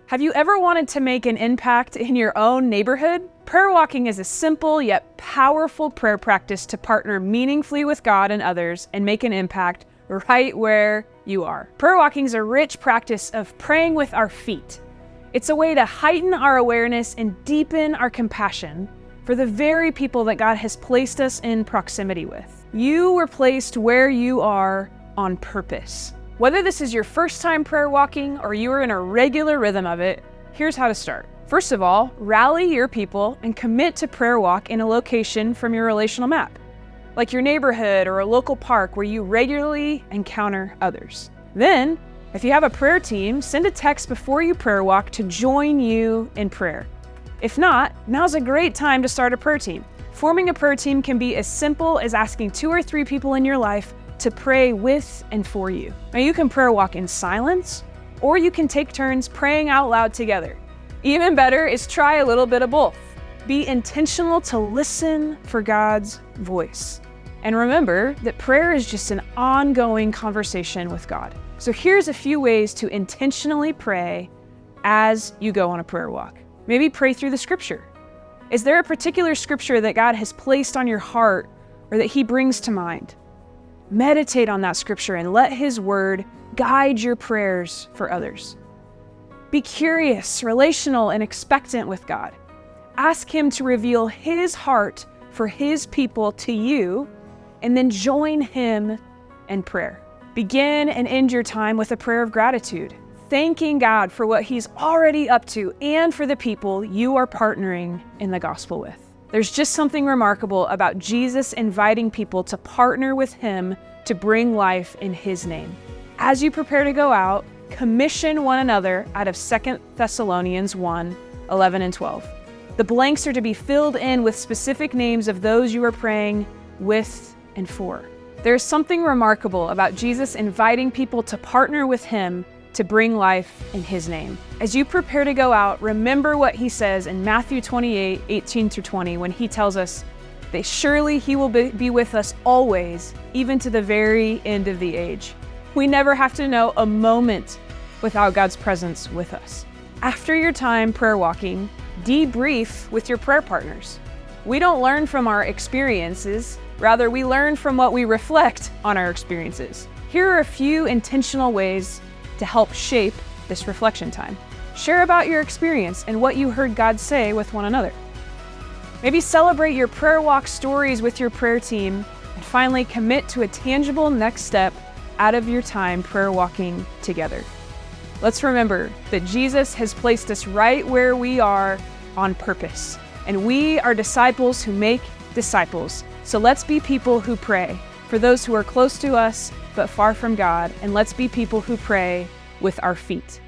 Have you ever wanted to make an impact in your own neighborhood? Prayer walking is a simple yet powerful prayer practice to partner meaningfully with God and others and make an impact right where you are. Prayer walking is a rich practice of praying with our feet. It's a way to heighten our awareness and deepen our compassion for the very people that God has placed us in proximity with. You were placed where you are on purpose. Whether this is your first time prayer walking or you are in a regular rhythm of it, here's how to start. First of all, rally your people and commit to prayer walk in a location from your relational map, like your neighborhood or a local park where you regularly encounter others. Then, if you have a prayer team, send a text before you prayer walk to join you in prayer. If not, now's a great time to start a prayer team. Forming a prayer team can be as simple as asking 2 or 3 people in your life to pray with and for you. Now you can prayer walk in silence, or you can take turns praying out loud together. Even better is try a little bit of both. Be intentional to listen for God's voice. And remember that prayer is just an ongoing conversation with God. So here's a few ways to intentionally pray as you go on a prayer walk. Maybe pray through the scripture. Is there a particular scripture that God has placed on your heart or that He brings to mind? Meditate on that scripture and let His word guide your prayers for others. Be curious, relational, and expectant with God. Ask Him to reveal His heart for His people to you, and then join Him in prayer. Begin and end your time with a prayer of gratitude, thanking God for what He's already up to and for the people you are partnering in the gospel with. There's just something remarkable about Jesus inviting people to partner with Him to bring life in His name. As you prepare to go out, commission one another out of 2 Thessalonians 1, 11 and 12. The blanks are to be filled in with specific names of those you are praying with and for. There's something remarkable about Jesus inviting people to partner with Him to bring life in His name. As you prepare to go out, remember what He says in Matthew 28, 18 through 20, when He tells us that surely He will be with us always, even to the very end of the age. We never have to know a moment without God's presence with us. After your time prayer walking, debrief with your prayer partners. We don't learn from our experiences, rather we learn from what we reflect on our experiences. Here are a few intentional ways to help shape this reflection time. Share about your experience and what you heard God say with one another. Maybe celebrate your prayer walk stories with your prayer team, and finally commit to a tangible next step out of your time prayer walking together. Let's remember that Jesus has placed us right where we are on purpose, and we are disciples who make disciples. So let's be people who pray for those who are close to us but far from God, and let's be people who pray with our feet.